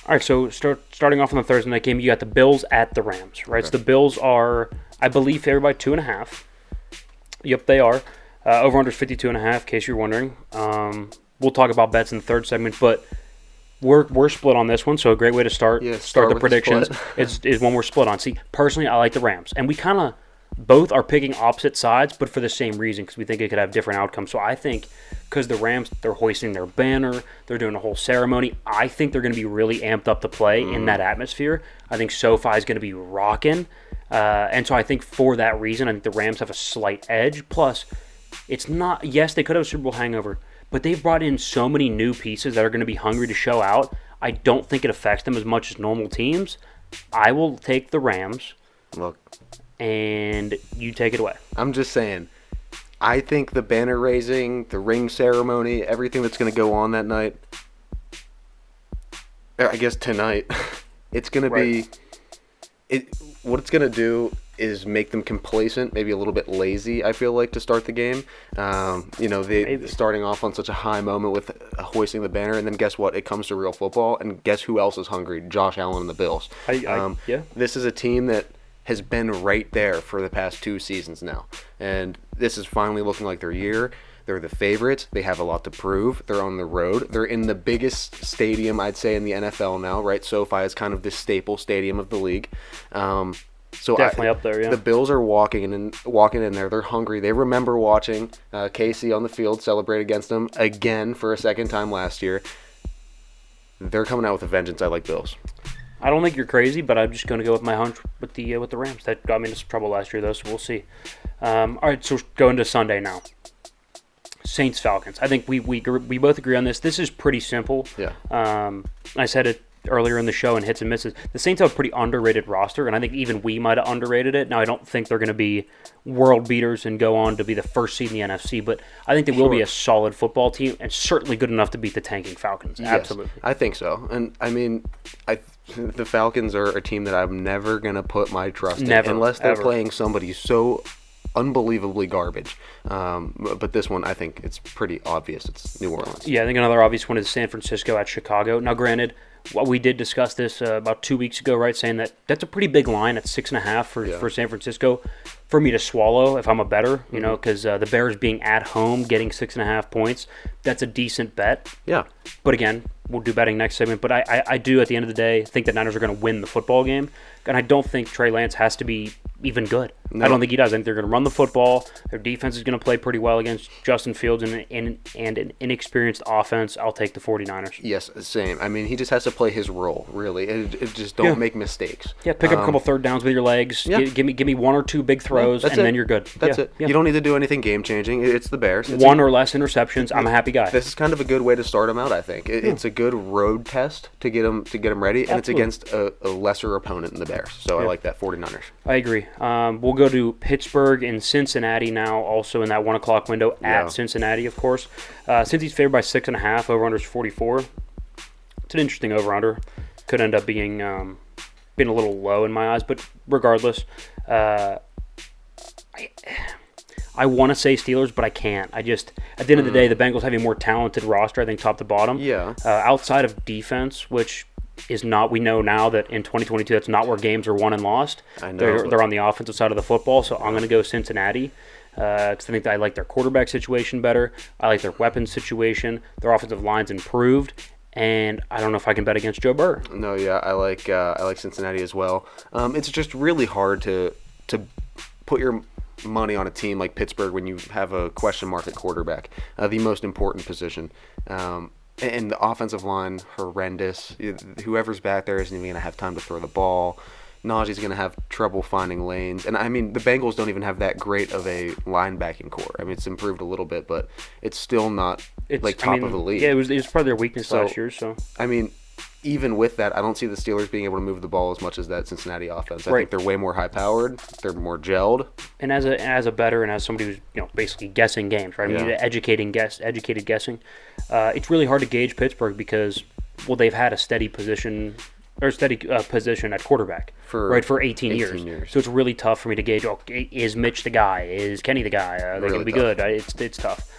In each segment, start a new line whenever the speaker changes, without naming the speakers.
All right, so starting off on the Thursday night game, you got the Bills at the Rams, right?
Okay.
So the Bills are, I believe, favored by 2.5. Yep, they are. Over-under is 52.5, in case you're wondering. We'll talk about bets in the third segment, but we're split on this one, so a great way to start
Yeah,
the
start with the
predictions
split.
is one we're split on. See, personally, I like the Rams, and we kind of both are picking opposite sides, but for the same reason, because we think it could have different outcomes. So I think because the Rams, they're hoisting their banner, they're doing a whole ceremony, I think they're going to be really amped up to play in that atmosphere. I think SoFi is going to be rocking. And so I think for that reason, I think the Rams have a slight edge. Plus, it's not, yes, they could have a Super Bowl hangover, but they've brought in so many new pieces that are going to be hungry to show out. I don't think it affects them as much as normal teams. I will take the Rams.
Look,
And you take it away.
I'm just saying, I think the banner raising, the ring ceremony, everything that's going to go on that night, or I guess tonight, it's going to be, what it's going to do is make them complacent, maybe a little bit lazy, I feel like, to start the game. They starting off on such a high moment with hoisting the banner, and then guess what? It comes to real football, and guess who else is hungry? Josh Allen and the Bills.
Yeah.
This is a team that has been right there for the past 2 seasons now. And this is finally looking like their year. They're the favorites. They have a lot to prove. They're on the road. They're in the biggest stadium, I'd say, in the NFL now, right? SoFi is kind of the staple stadium of the league.
Definitely up there, yeah.
The Bills are walking in there. They're hungry. They remember watching KC on the field celebrate against them again for a second time last year. They're coming out with a vengeance. I like Bills.
I don't think you're crazy, but I'm just going to go with my hunch with the Rams. That got me into some trouble last year, though, so we'll see. All right, so going to Sunday now. Saints Falcons. I think we both agree on this. This is pretty simple.
Yeah.
I said it earlier in the show in hits and misses. The Saints have a pretty underrated roster, and I think even we might have underrated it. Now, I don't think they're going to be world beaters and go on to be the first seed in the NFC, but I think they will be a solid football team and certainly good enough to beat the tanking Falcons.
Yes,
Absolutely.
I think so. And, I mean, the Falcons are a team that I'm never going to put my trust in unless they're playing somebody so unbelievably garbage. But this one, I think it's pretty obvious. It's New Orleans.
Yeah, I think another obvious one is San Francisco at Chicago. Now, granted, we did discuss this about 2 weeks ago, right? Saying that's a pretty big line at 6.5 for San Francisco for me to swallow if I'm a bettor, because the Bears being at home getting 6.5 points, that's a decent bet.
Yeah.
But again, we'll do betting next segment. But I do, at the end of the day, think the Niners are going to win the football game. And I don't think Trey Lance has to be even good. No. I don't think he does. I think they're going to run the football. Their defense is going to play pretty well against Justin Fields and an inexperienced offense. I'll take the 49ers.
Yes, same. I mean, he just has to play his role, really. It just don't make mistakes.
Yeah, pick up a couple third downs with your legs. Yeah. Give me one or two big throws, and then you're good.
That's it. Yeah. You don't need to do anything game-changing. It's the Bears. It's
one or less interceptions. I'm a happy guy.
This is kind of a good way to start him out, I think. It's a good road test to get him ready, and it's against a lesser opponent in the Bears. So I like that, 49ers.
I agree. We'll go to Pittsburgh and Cincinnati now, also in that 1 o'clock window at Cincinnati, of course. Since he's favored by 6.5, over-under is 44. It's an interesting over-under. Could end up being a little low in my eyes, but regardless, I want to say Steelers, but I can't. At the end of the day, the Bengals have a more talented roster, I think, top to bottom.
Yeah.
Outside of defense, which is not, we know now that in 2022, that's not where games are won and lost.
I know.
They're on the offensive side of the football, so I'm going to go Cincinnati. Because I think that I like their quarterback situation better. I like their weapons situation. Their offensive line's improved. And I don't know if I can bet against Joe Burrow.
No, yeah, I like Cincinnati as well. It's just really hard to put your money on a team like Pittsburgh when you have a question mark at quarterback, the most important position. And the offensive line, horrendous. Whoever's back there isn't even going to have time to throw the ball. Najee's going to have trouble finding lanes. And, I mean, the Bengals don't even have that great of a linebacking core. I mean, it's improved a little bit, but it's still not top of the league.
Yeah, it was part of their weakness last year. So
I mean, even with that, I don't see the Steelers being able to move the ball as much as that Cincinnati offense. I think they're way more high-powered. They're more gelled.
And as a bettor and as somebody who's basically guessing games, right? I mean, educated guessing. It's really hard to gauge Pittsburgh because they've had a steady position at quarterback for 18 years. So it's really tough for me to gauge. Oh, is Mitch the guy? Is Kenny the guy? Are they going to be good? It's tough.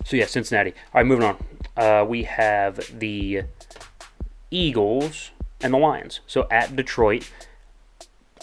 So yeah, Cincinnati. All right, moving on. We have the Eagles, and the Lions. So at Detroit,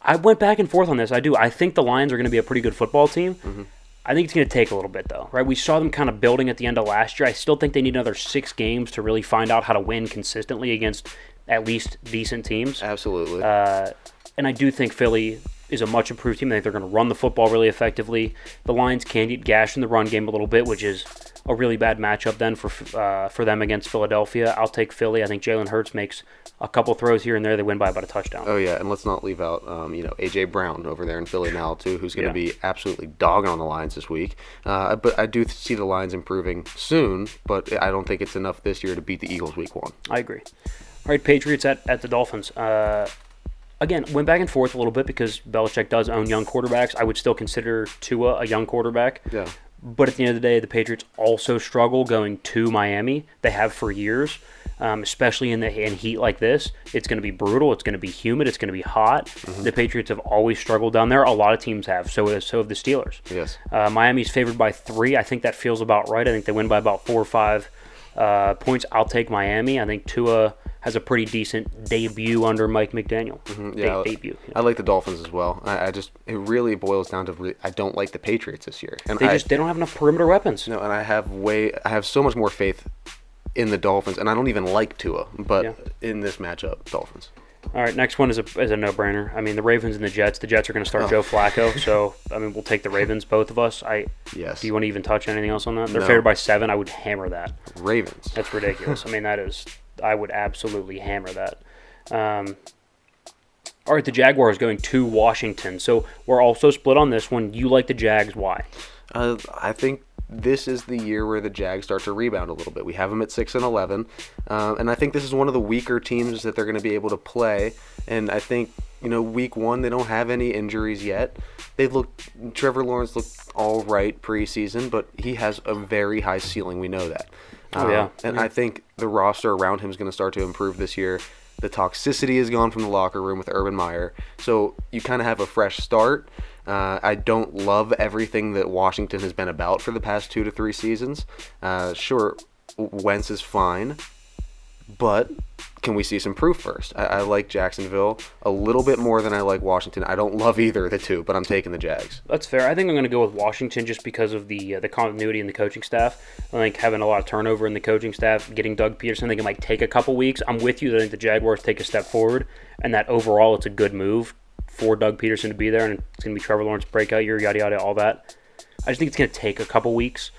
I went back and forth on this. I do. I think the Lions are going to be a pretty good football team.
Mm-hmm.
I think it's going to take a little bit, though, right? We saw them kind of building at the end of last year. I still think they need another 6 games to really find out how to win consistently against at least decent teams.
Absolutely.
And I do think Philly is a much improved team. I think they're going to run the football really effectively. The Lions can get gashed in the run game a little bit, which is a really bad matchup then for them against Philadelphia. I'll take Philly. I think Jalen Hurts makes a couple throws here and there. They win by about a touchdown.
Oh, yeah, and let's not leave out, A.J. Brown over there in Philly now, too, who's going to be absolutely dogging on the Lions this week. But I do see the Lions improving soon, but I don't think it's enough this year to beat the Eagles week 1.
I agree. All right, Patriots at the Dolphins. Again, went back and forth a little bit because Belichick does own young quarterbacks. I would still consider Tua a young quarterback.
Yeah.
But at the end of the day, the Patriots also struggle going to Miami. They have for years, especially in heat like this. It's going to be brutal. It's going to be humid. It's going to be hot. Mm-hmm. The Patriots have always struggled down there. A lot of teams have. So have the Steelers.
Yes.
Miami's favored by 3. I think that feels about right. I think they win by about 4 or 5 points. I'll take Miami. I think Tua has a pretty decent debut under Mike McDaniel.
Mm-hmm. Yeah,
debut. Yeah.
I like the Dolphins as well. It really boils down to I don't like the Patriots this year, and
they don't have enough perimeter weapons.
No, and I have so much more faith in the Dolphins, and I don't even like Tua, but in this matchup, Dolphins.
All right, next one is a no-brainer. I mean, the Ravens and the Jets. The Jets are going to start Joe Flacco, so I mean, we'll take the Ravens, both of us.
Yes.
Do you want to even touch anything else on that? They're
No.
favored by 7. I would hammer that.
Ravens.
That's ridiculous. I mean, I would absolutely hammer that. All right, the Jaguars going to Washington. So we're also split on this one. You like the Jags. Why?
I think this is the year where the Jags start to rebound a little bit. We have them at 6-11, and I think this is one of the weaker teams that they're going to be able to play. And I think week 1 they don't have any injuries yet. Trevor Lawrence looked all right preseason, but he has a very high ceiling. We know that. And I think the roster around him is going to start to improve this year. The toxicity is gone from the locker room with Urban Meyer, so you kind of have a fresh start. I don't love everything that Washington has been about for the past 2 to 3 seasons. Sure, Wentz is fine, but can we see some proof first? I like Jacksonville a little bit more than I like Washington. I don't love either of the two, but I'm taking the Jags.
That's fair. I think I'm going to go with Washington just because of the continuity in the coaching staff. I think having a lot of turnover in the coaching staff, getting Doug Peterson, I think it might take a couple weeks. I'm with you. I think the Jaguars take a step forward, and that overall it's a good move for Doug Peterson to be there, and it's going to be Trevor Lawrence breakout year, yada, yada, all that. I just think it's going to take a couple weeks.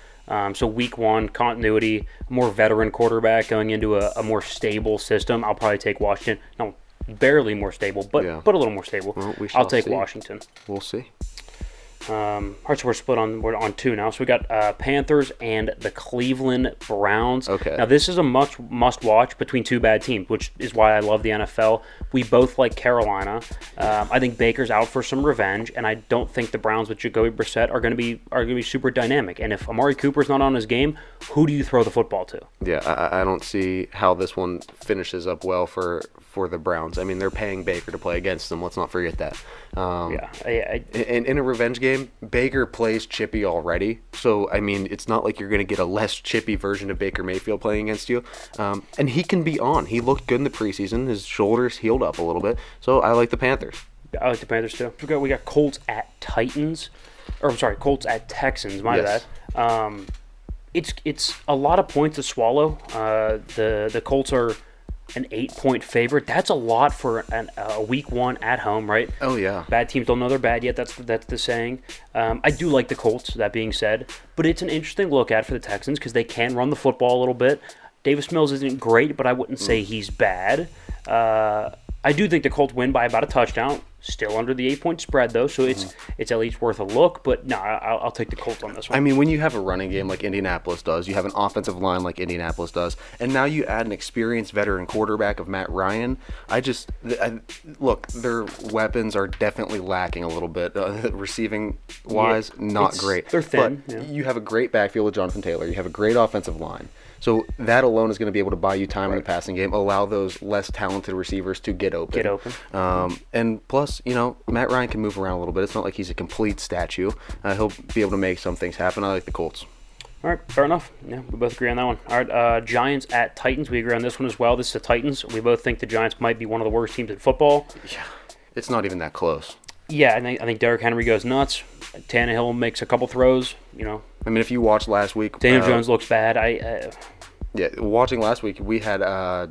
So week 1, continuity, more veteran quarterback going into a more stable system. I'll probably take Washington. No, barely more stable, but a little more stable.
Well,
I'll take Washington.
We'll see.
All right, so we're on 2 now. So we got Panthers and the Cleveland Browns.
Okay.
Now this is a must watch between 2 bad teams, which is why I love the NFL. We both like Carolina. I think Baker's out for some revenge, and I don't think the Browns with Jacoby Brissett are going to be super dynamic. And if Amari Cooper's not on his game, who do you throw the football to?
Yeah, I don't see how this one finishes up well for the Browns. I mean, they're paying Baker to play against them. Let's not forget that. In a revenge game, Baker plays chippy already. So, I mean, it's not like you're going to get a less chippy version of Baker Mayfield playing against you. And he can be on. He looked good in the preseason. His shoulders healed up a little bit. So, I like the Panthers.
I like the Panthers, too. We got Colts at Titans. Or, I'm sorry, Colts at Texans. My bad. It's a lot of points to swallow. The Colts are an 8-point favorite. That's a lot for a week 1 at home, right?
Oh, yeah.
Bad teams don't know they're bad yet. That's the saying. I do like the Colts, that being said. But it's an interesting look at for the Texans because they can run the football a little bit. Davis Mills isn't great, but I wouldn't say he's bad. I do think the Colts win by about a touchdown. Still under the 8-point spread, though, so it's at least worth a look. But no, I'll take the Colts on this one.
I mean, when you have a running game like Indianapolis does, you have an offensive line like Indianapolis does, and now you add an experienced veteran quarterback of Matt Ryan, look, their weapons are definitely lacking a little bit. Receiving-wise, not great.
They're thin.
But you have a great backfield with Jonathan Taylor. You have a great offensive line. So that alone is going to be able to buy you time in the passing game, allow those less talented receivers to get open. And plus, Matt Ryan can move around a little bit. It's not like he's a complete statue. He'll be able to make some things happen. I like the Colts.
All right, fair enough. Yeah, we both agree on that one. All right, Giants at Titans. We agree on this one as well. This is the Titans. We both think the Giants might be one of the worst teams in football.
Yeah, it's not even that close.
Yeah, I think Derrick Henry goes nuts. Tannehill makes a couple throws.
I mean, if you watched last week,
Daniel Jones looks bad.
Yeah, watching last week, we had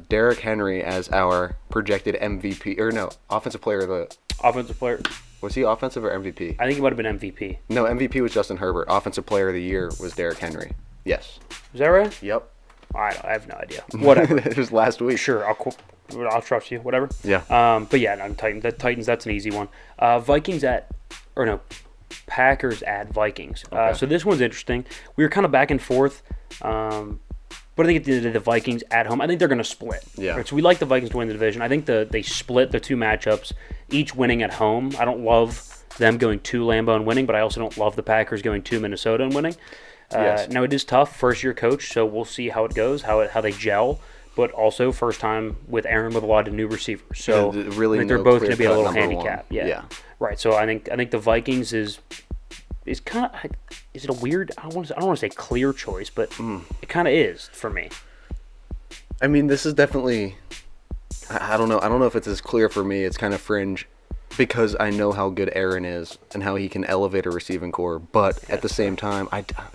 Derrick Henry as our projected MVP, or no, offensive player of the...
Offensive player.
Was he offensive or MVP?
I think he might have been MVP.
No, MVP was Justin Herbert. Offensive player of the year was Derrick Henry. Yes.
Is that right?
Yep.
I have no idea. Whatever.
It was last week.
Sure, I'll trust you. Whatever.
Yeah.
But yeah, no, Titans. That's an easy one. Packers at Vikings.
Okay.
So this one's interesting. We were kind of back and forth. But I think at the end of the day, the Vikings at home, I think they're going to split.
Yeah.
Right? So we like the Vikings to win the division. I think they split the two matchups, each winning at home. I don't love them going to Lambeau and winning, but I also don't love the Packers going to Minnesota and winning.
Yes.
Now, it is tough, first-year coach, so we'll see how it goes, how they gel. But also, first time with Aaron with a lot of new receivers. So
really
I think they're
no
both going to be a
clear-cut
little
number
handicap.
one. Yeah.
Right. So I think the Vikings is kind of, is it a weird, I don't want to say clear choice, but it kind of is for me.
I mean, this is definitely... I don't know. I don't know if it's as clear for me. It's kind of fringe because I know how good Aaron is and how he can elevate a receiving core. But at the same time,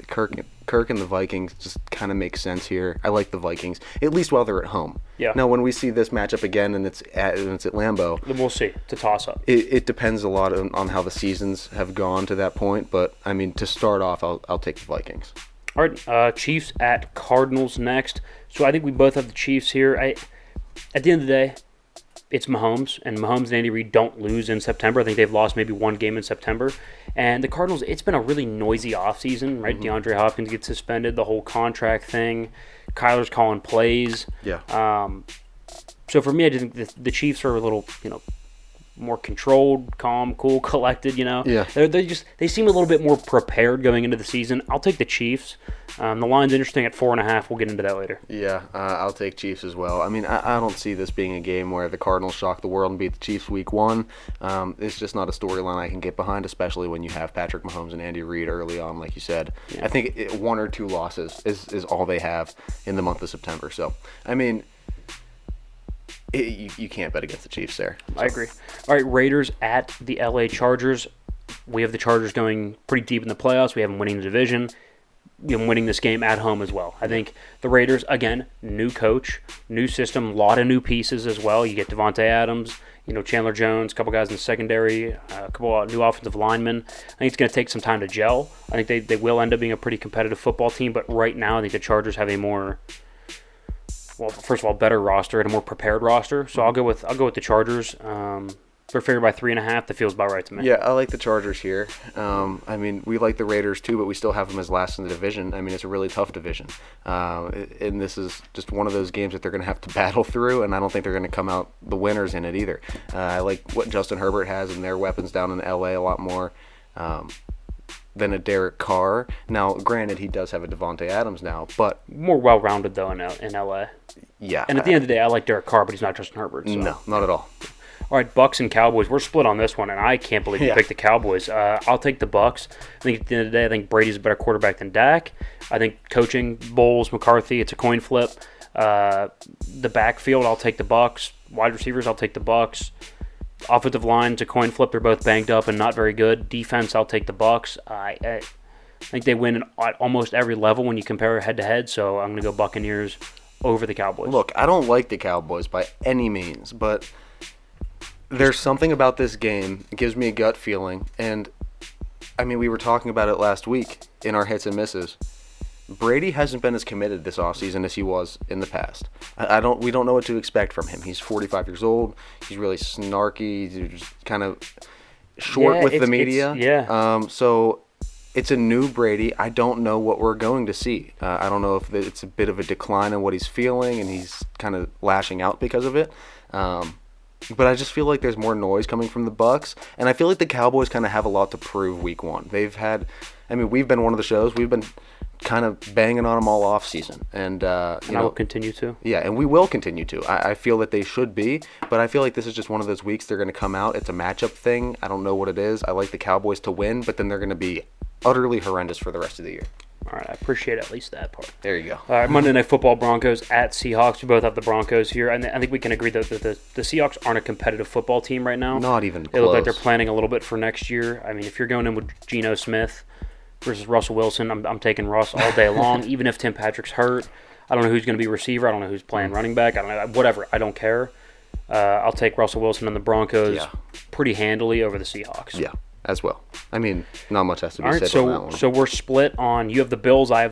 Kirk and the Vikings just kind of makes sense here. I like the Vikings, at least while they're at home.
Yeah.
Now, when we see this matchup again and it's at Lambeau,
Then we'll see. It's a toss-up.
it depends a lot on how the seasons have gone to that point. But, I mean, to start off, I'll take the Vikings.
All right, Chiefs at Cardinals next. So I think we both have the Chiefs here. At the end of the day, it's Mahomes, and Mahomes and Andy Reid don't lose in September. I think they've lost maybe one game in September. And the Cardinals, it's been a really noisy offseason, right? DeAndre Hopkins gets suspended, the whole contract thing. Kyler's calling plays.
Yeah.
So for me, I just think the Chiefs are a little, more controlled, calm, cool, collected.
Yeah.
They seem a little bit more prepared going into the season. I'll take the Chiefs. The line's interesting at 4.5. We'll get into that later.
Yeah, I'll take Chiefs as well. I mean, I don't see this being a game where the Cardinals shock the world and beat the Chiefs week one. It's just not a storyline I can get behind, especially when you have Patrick Mahomes and Andy Reid early on, like you said. Yeah. I think one or two losses is all they have in the month of September. So, I mean, you can't bet against the Chiefs there. So.
I agree. All right, Raiders at the LA Chargers. We have the Chargers going pretty deep in the playoffs. We have them winning the division. Winning this game at home as well. I think the Raiders, again, new coach, new system, a lot of new pieces as well. You get Devontae Adams, Chandler Jones, a couple guys in the secondary, a couple of new offensive linemen. I think it's going to take some time to gel. I think they will end up being a pretty competitive football team, but right now I think the Chargers have a more, first of all, better roster and a more prepared roster. So I'll go with the Chargers. They're favored by 3.5. That feels about right to me.
Yeah, I like the Chargers here. I mean, we like the Raiders too, but we still have them as last in the division. I mean, it's a really tough division. And this is just one of those games that they're going to have to battle through, and I don't think they're going to come out the winners in it either. I like what Justin Herbert has and their weapons down in L.A. a lot more than a Derek Carr. Now, granted, he does have a Devontae Adams now, but...
More well-rounded, though, in L.A.
Yeah.
And at the end of the day, I like Derek Carr, but he's not Justin Herbert. So.
No, not at all.
All right, Bucks and Cowboys. We're split on this one, and I can't believe you picked the Cowboys. I'll take the Bucks. I think at the end of the day, I think Brady's a better quarterback than Dak. I think coaching, Bowles, McCarthy, it's a coin flip. The backfield, I'll take the Bucks. Wide receivers, I'll take the Bucks. Offensive line, it's a coin flip. They're both banged up and not very good. Defense, I'll take the Bucks. I think they win at almost every level when you compare head-to-head, so I'm going to go Buccaneers over the Cowboys.
Look, I don't like the Cowboys by any means, but... there's something about this game that gives me a gut feeling, and I mean, we were talking about it last week in our hits and misses. Brady hasn't been as committed this offseason as he was in the past. We don't know what to expect from him. He's 45 years old. He's really snarky. He's just kind of short with the media. So it's a new Brady. I don't know what we're going to see. I don't know if it's a bit of a decline in what he's feeling, and he's kind of lashing out because of it. But I just feel like there's more noise coming from the Bucks, and I feel like the Cowboys kind of have a lot to prove week one. We've been one of the shows. We've been kind of banging on them all off season, and I
will continue to.
Yeah, and we will continue to. I feel that they should be, but I feel like this is just one of those weeks they're going to come out. It's a matchup thing. I don't know what it is. I like the Cowboys to win, but then they're going to be utterly horrendous for the rest of the year.
All right, I appreciate at least that part.
There you go.
All right, Monday Night Football, Broncos at Seahawks. We both have the Broncos here. And I think we can agree that the Seahawks aren't a competitive football team right now.
Not even close.
They look like they're planning a little bit for next year. I mean, if you're going in with Geno Smith versus Russell Wilson, I'm taking Russ all day long, even if Tim Patrick's hurt. I don't know who's going to be receiver. I don't know who's playing running back. I don't know. Whatever. I don't care. I'll take Russell Wilson and the Broncos pretty handily over the Seahawks.
Yeah, as well. I mean, not much has to be
All right,
said on that one.
so we're split on – you have the Bills, I have